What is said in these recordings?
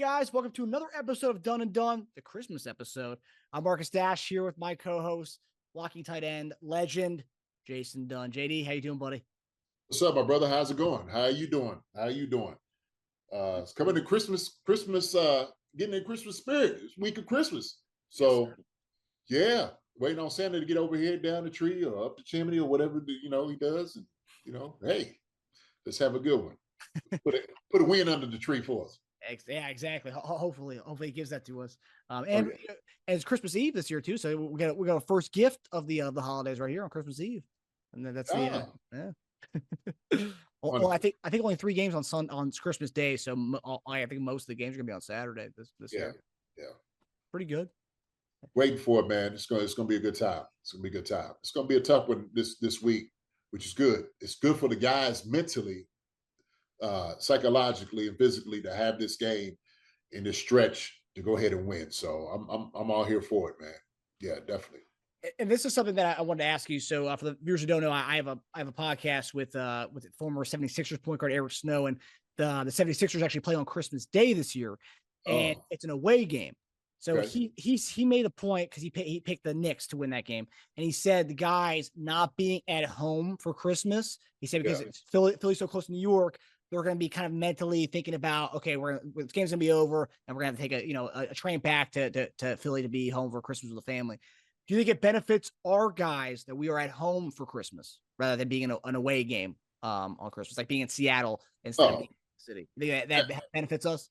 guys, welcome to another episode of Dunn and Dunn, the Christmas episode. I'm Marcus Dash here with my co-host, blocking tight end, legend, Jason Dunn. JD, how you doing, buddy? What's up, my brother? How's it going? How are you doing? It's coming to Christmas, getting in Christmas spirit. It's week of Christmas. So, yeah, waiting on Santa to get over here down the tree or up the chimney or whatever, he does. And, hey, let's have a good one. Put a win under the tree for us. Yeah, exactly. Hopefully he gives that to us. And it's Christmas Eve this year too, so we got a first gift of the holidays right here on Christmas Eve, and then that's well, I think only 3 games on Christmas Day, so I think most of the games are gonna be on Saturday this year. Yeah, pretty good. Waiting for it, man. It's gonna be a good time. It's gonna be a good time. It's gonna be a tough one this week, which is good. It's good for the guys mentally, psychologically and physically to have this game in this stretch to go ahead and win. So I'm all here for it, man. Yeah, definitely. And this is something that I wanted to ask you. So for the viewers who don't know, I have a podcast with former 76ers point guard Eric Snow, and the 76ers actually play on Christmas Day this year, and it's an away game. So he made a point because he picked the Knicks to win that game, and he said the guys not being at home for Christmas. He said because it's Philly's so close to New York, they're going to be kind of mentally thinking about, okay, this game's going to be over, and we're going to have to take a train back to Philly to be home for Christmas with the family. Do you think it benefits our guys that we are at home for Christmas rather than being in an away game on Christmas, like being in Seattle instead of being in the city? You think that benefits us?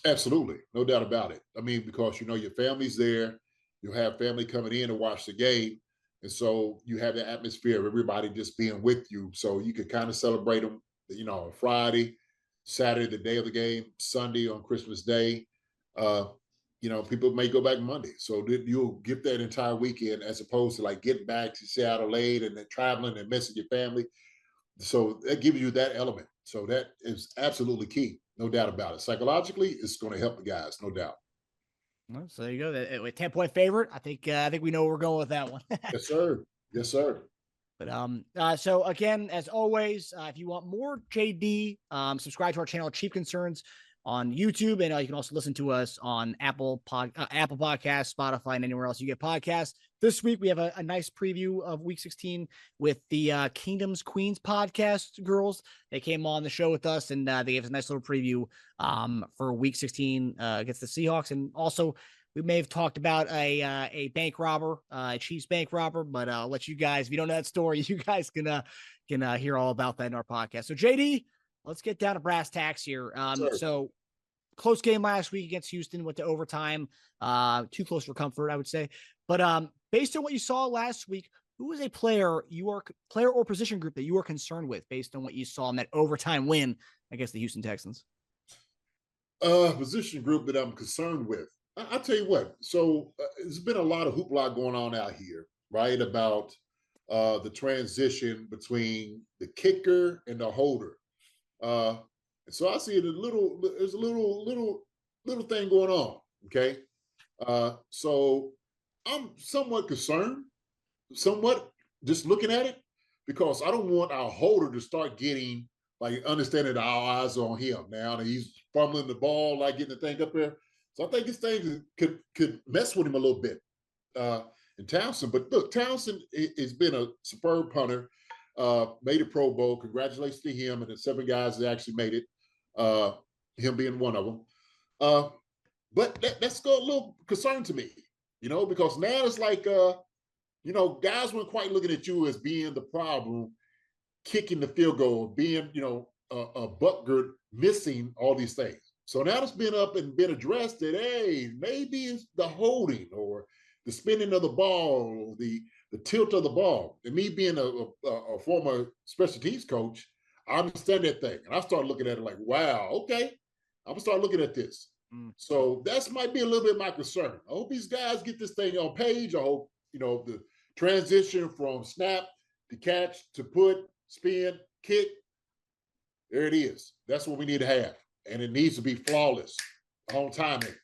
Absolutely. No doubt about it. I mean, because, your family's there, you have family coming in to watch the game. And so you have the atmosphere of everybody just being with you. So you can kind of celebrate them, on Friday, Saturday, the day of the game, Sunday on Christmas Day. People may go back Monday. So you'll get that entire weekend as opposed to like getting back to Seattle late and then traveling and missing your family. So that gives you that element. So that is absolutely key. No doubt about it. Psychologically, it's going to help the guys, no doubt. Well, so there you go. With 10-point favorite, I think we know where we're going with that one. Yes, sir. Yes, sir. But so again, as always, if you want more JD, subscribe to our channel, Chief Concerns, on YouTube, and you can also listen to us on Apple Podcasts, Spotify, and anywhere else you get podcasts. This week we have a nice preview of Week 16 with the Kingdoms Queens podcast girls. They came on the show with us, and they gave us a nice little preview for Week 16 against the Seahawks. And also, we may have talked about a bank robber, a Chiefs bank robber, but I'll let you guys, if you don't know that story, you guys can hear all about that in our podcast. So JD, let's get down to brass tacks here. So close game last week against Houston, went to overtime. Too close for comfort, I would say. But based on what you saw last week, who was a player or position group that you were concerned with based on what you saw in that overtime win against the Houston Texans? Position group that I'm concerned with. I'll tell you what. So there's been a lot of hoopla going on out here, right? About the transition between the kicker and the holder. And so I see there's a little thing going on. Okay. So I'm somewhat concerned, just looking at it, because I don't want our holder to start getting like understanding that our eyes are on him now, and he's fumbling the ball, like getting the thing up there. So I think this thing could mess with him a little bit. And Townsend, but look, Townsend has been a superb punter. Made a Pro Bowl. Congratulations to him and the 7 guys that actually made it. Him being one of them. But that's got a little concern to me, because now it's like, guys weren't quite looking at you as being the problem, kicking the field goal, being, a Butker missing all these things. So now it's been up and been addressed that, hey, maybe it's the holding or the spinning of the ball, or the tilt of the ball. And me being a former special teams coach, I understand that thing. And I started looking at it like, wow, okay, I'm going to start looking at this. So that might be a little bit my concern. I hope these guys get this thing on page. I hope, the transition from snap to catch to put, spin, kick, there it is. That's what we need to have. And it needs to be flawless, on timing,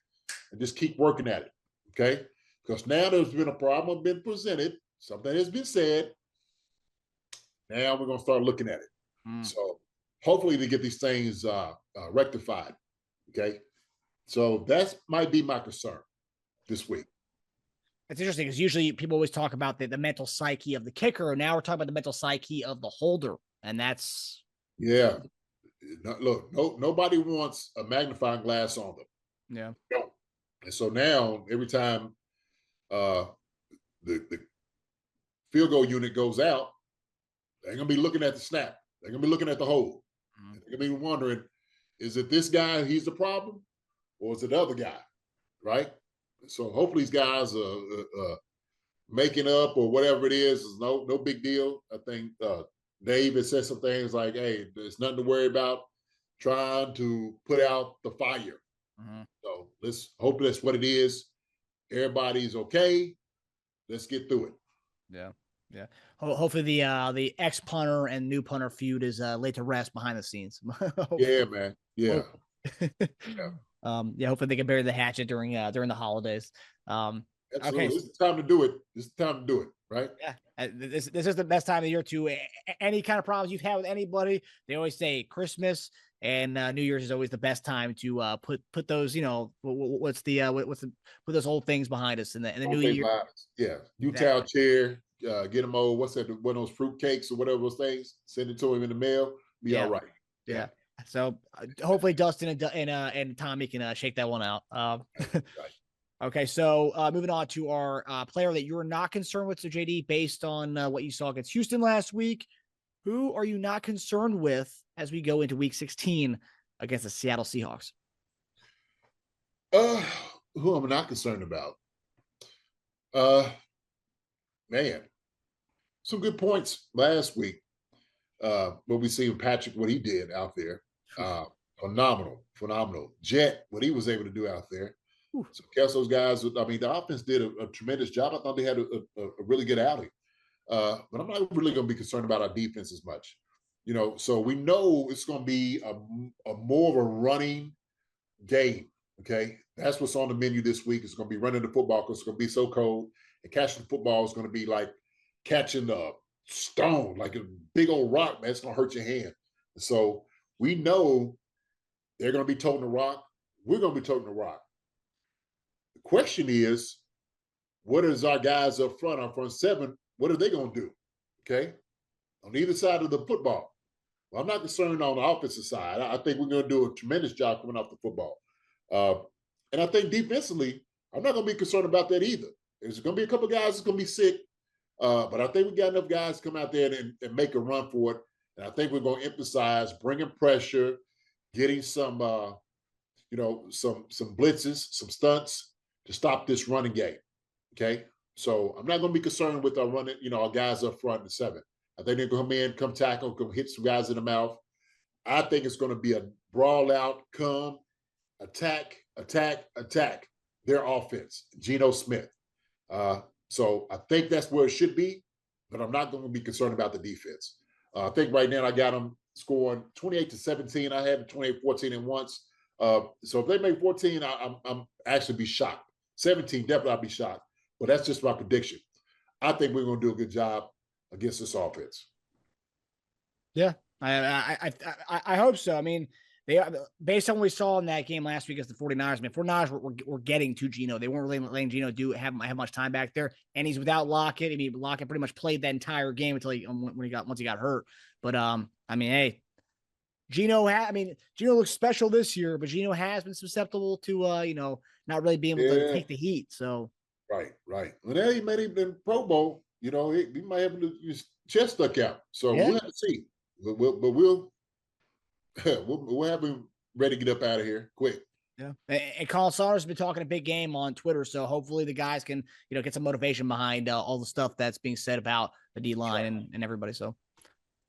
and just keep working at it, okay? Because now there's been a problem been presented, something has been said. Now we're going to start looking at it. So hopefully we get these things rectified, okay? So that might be my concern this week. It's interesting because usually people always talk about the mental psyche of the kicker. Now we're talking about the mental psyche of the holder. And that's, Yeah. Look, nobody wants a magnifying glass on them. yeah. No. And so now every time uh the field goal unit goes out, they're gonna be looking at the snap. They're gonna be looking at the hold. Mhm. They're gonna be wondering, is it this guy, he's the problem, or is it the other guy? Right? So hopefully these guys are making up or whatever it is no big deal. I think Dave has said some things like, "Hey, there's nothing to worry about. Trying to put out the fire." Mhm. So let's hope that's what it is. Everybody's okay. Let's get through it. Yeah. Yeah. Hopefully the ex punter and new punter feud is laid to rest behind the scenes. Yeah, man. Yeah. Hopefully. Yeah. Yeah, hopefully they can bury the hatchet during the holidays. Okay. Absolutely. This is the time to do it. This is the time to do it, right? Yeah, this is the best time of the year to any kind of problems you've had with anybody. They always say Christmas and New Year's is always the best time to put those, put those old things behind us in the new Don't think year. about it. Yeah. Utah Exactly. chair, get them old, what's that, one of those fruit cakes or whatever those things, send it to him in the mail, be all Yeah, right. Yeah. yeah. So hopefully Dustin and Tommy can shake that one out. Right. Right. Okay, so moving on to our player that you're not concerned with, so JD, based on what you saw against Houston last week, who are you not concerned with as we go into Week 16 against the Seattle Seahawks? Uh, who am I not concerned about? Uh, man, some good points last week. What we see with Patrick, what he did out there, phenomenal. Jet, what he was able to do out there. Whew. So, those guys. I mean, the offense did a tremendous job. I thought they had a really good outing. But I'm not really going to be concerned about our defense as much. So we know it's going to be a more of a running game. Okay, that's what's on the menu this week. It's going to be running the football because it's going to be so cold, and catching the football is going to be like catching a stone, like a big old rock. Man, it's going to hurt your hand. So we know they're going to be toting the rock. We're going to be toting the rock. The question is, what is our guys up front, our front seven? What are they going to do? Okay, on either side of the football. Well, I'm not concerned on the offensive side. I think we're going to do a tremendous job coming off the football. Uh, and I think defensively, I'm not going to be concerned about that either. There's going to be a couple of guys that's going to be sick, but I think we got enough guys to come out there and make a run for it. And I think we're going to emphasize bringing pressure, getting some, some blitzes, some stunts to stop this running game. Okay, so I'm not going to be concerned with our running, our guys up front in the seven. I think they're going to come in, come tackle, come hit some guys in the mouth. I think it's going to be a brawl out, come, attack, their offense, Geno Smith. So I think that's where it should be, but I'm not going to be concerned about the defense. I think right now I got them scoring 28-17. I had 28-14 in once. So if they make 14, I'm actually be shocked. 17, definitely I'll be shocked. But that's just my prediction. I think we're going to do a good job against this offense. Yeah, I hope so. I mean, they based on what we saw in that game last week against the 49ers. I mean, 49ers were getting to Geno. They weren't really letting Geno have much time back there, and he's without Lockett. I mean, Lockett pretty much played that entire game until once he got hurt. But I mean, hey, Geno looks special this year, but Geno has been susceptible to not really being able to take the heat. So right. Well, he made him in Pro Bowl. He might have his chest stuck out. So yeah. we'll have to see. We'll have him ready to get up out of here quick. Yeah. And Colin Saunders has been talking a big game on Twitter. So hopefully the guys can, get some motivation behind all the stuff that's being said about the D line and everybody. So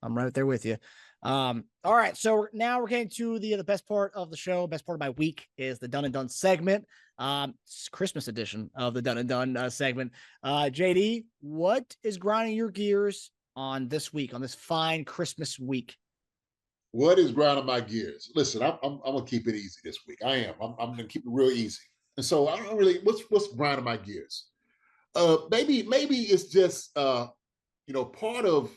I'm right there with you. All right. So now we're getting to the best part of the show. Best part of my week is the Dunn and Dunn segment. It's Christmas edition of the Dunn and Dunn segment. JD, what is grinding your gears on this week, on this fine Christmas week? What is grinding my gears? Listen, I'm gonna keep it easy this week. I am. I'm gonna keep it real easy. And so I don't really. What's grinding my gears? Maybe it's just part of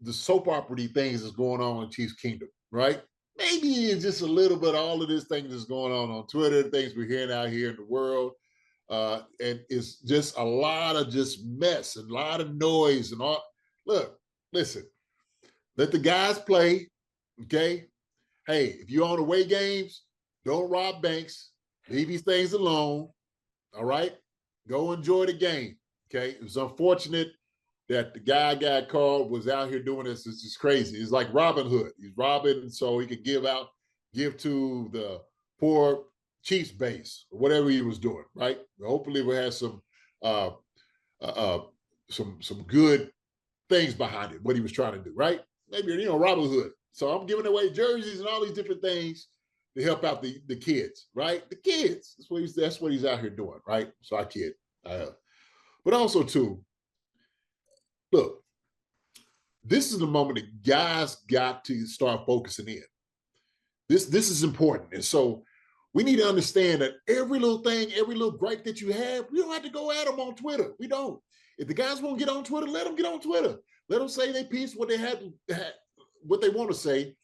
the soap opera things that's going on in Chiefs Kingdom, right? maybe just a little bit all of this thing that's going on Twitter, things we're hearing out here in the world. And it's just a lot of just mess and a lot of noise and all. Look, listen, let the guys play, okay? Hey, if you own away games, don't rob banks. Leave these things alone, all right? Go enjoy the game, okay? It was unfortunate that the guy got called, was out here doing this. It's just crazy. It's like Robin Hood. He's robbing so he could give to the poor Chiefs base or whatever he was doing, right? Hopefully we'll have uh, some good things behind it, what he was trying to do, right? Maybe, Robin Hood. So I'm giving away jerseys and all these different things to help out the kids, right? The kids. That's what he's out here doing, right? So I kid. But also too, look, this is the moment that guys got to start focusing in. This is important. And so we need to understand that every little thing, every little gripe that you have, we don't have to go at them on Twitter. We don't. If the guys won't get on Twitter, let them get on Twitter. Let them say their piece, what they want to say.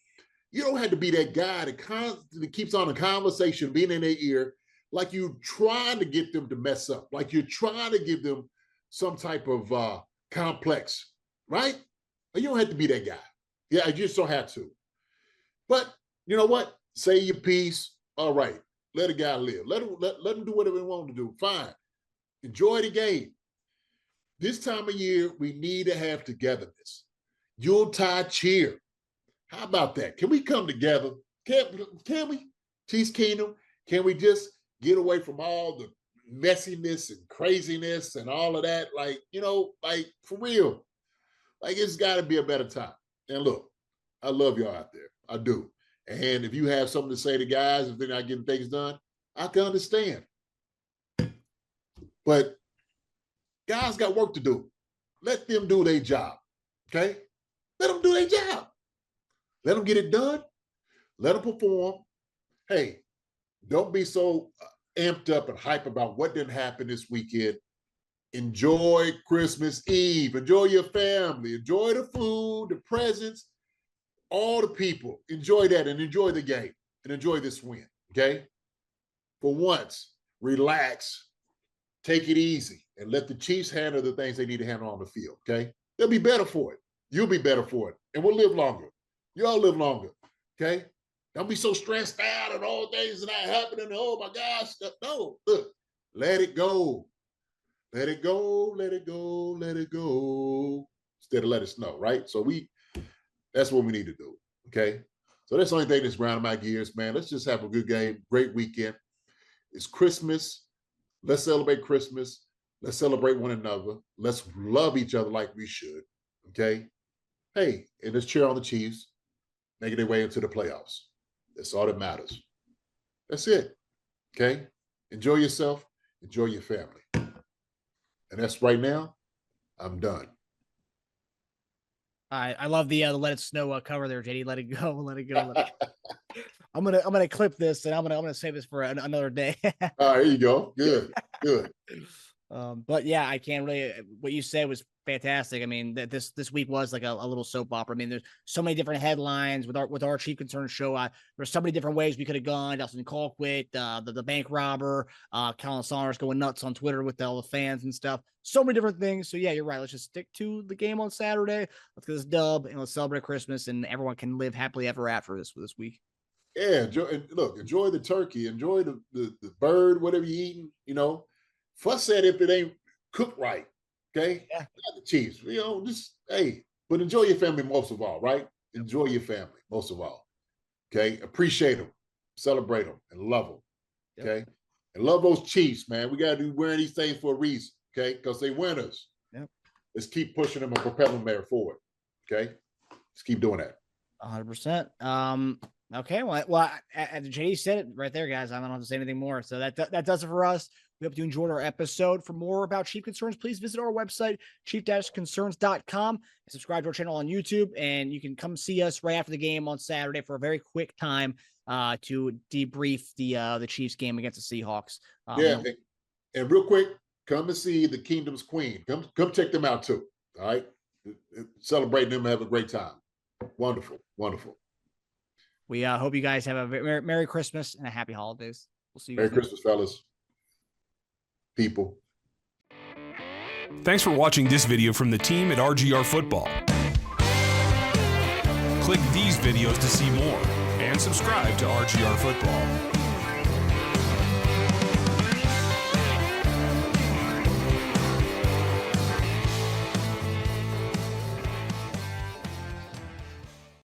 You don't have to be that guy that keeps on a conversation, being in their ear, like you're trying to get them to mess up, like you're trying to give them some type of complex, right? You don't have to be that guy. Yeah, you just don't have to. But you know what? Say your piece. All right. Let a guy live. Let him do whatever he wants to do. Fine. Enjoy the game. This time of year, we need to have togetherness. Yuletide cheer. How about that? Can we come together? Can we? ChiefsKingdom, can we just get away from all the messiness and craziness and all of that? Like for real. Like it's got to be a better time. And look, I love y'all out there. I do. And if you have something to say to guys, if they're not getting things done, I can understand. But guys got work to do. Let them do their job. Okay? Let them do their job. Let them get it done. Let them perform. Hey, don't be so amped up and hype about what didn't happen this weekend. Enjoy Christmas Eve. Enjoy your family. Enjoy the food, the presents, all the people. Enjoy that and enjoy the game and enjoy this win, okay? For once, relax, take it easy, and let the Chiefs handle the things they need to handle on the field, okay? They'll be better for it. You'll be better for it, and we'll live longer. You all live longer, okay? Don't be so stressed out and all things are not happening. Oh, my gosh. No, look, let it go. Let it go, let it go, let it go. Instead of let it snow, right? So that's what we need to do, okay? So that's the only thing that's grinding my gears, man. Let's just have a good game, great weekend. It's Christmas. Let's celebrate Christmas. Let's celebrate one another. Let's love each other like we should, okay? Hey, and let's cheer on the Chiefs, making their way into the playoffs. That's all that matters. That's it, okay? Enjoy yourself. Enjoy your family. And that's right now, I'm done. I love the Let It Snow cover there, JD. Let it go, let it go. Let it go. I'm gonna clip this and I'm gonna save this for another day. All right, here you go. Good, good. But yeah, I can't really. What you said was fantastic. I mean, this week was like a little soap opera. I mean, there's so many different headlines with our Chief Concerns show. There's so many different ways we could have gone. Dustin Colquitt, the bank robber, Colin Saunders going nuts on Twitter with all the fans and stuff. So many different things. So yeah, you're right. Let's just stick to the game on Saturday. Let's get this dub and let's celebrate Christmas, and everyone can live happily ever after this week. Yeah, enjoy the turkey, enjoy the bird, whatever you're eating. Fuss at if it ain't cooked right. Okay? Yeah. Not the Chiefs. Just but enjoy your family most of all, right? Enjoy your family most of all. Okay. Appreciate them, celebrate them, and love them. Okay. Yep. And love those Chiefs, man. We gotta be wearing these things for a reason, okay? Because they winners. Yep. Let's keep pushing them and propelling them forward. Okay. Let's keep doing that. 100%. Okay, well, JD said it right there, guys. I don't have to say anything more. So that does it for us. We hope you enjoyed our episode. For more about Chief Concerns, please visit our website, chief-concerns.com, and subscribe to our channel on YouTube. And you can come see us right after the game on Saturday for a very quick time to debrief the Chiefs game against the Seahawks. And real quick, come and see the Kingdom's Queen. Come check them out too. All right, celebrate them, have a great time. Wonderful, wonderful. We hope you guys have a Merry Christmas and a happy holidays. We'll see you guys. Merry Christmas, fellas. People. Thanks for watching this video from the team at RGR Football. Click these videos to see more and subscribe to RGR Football.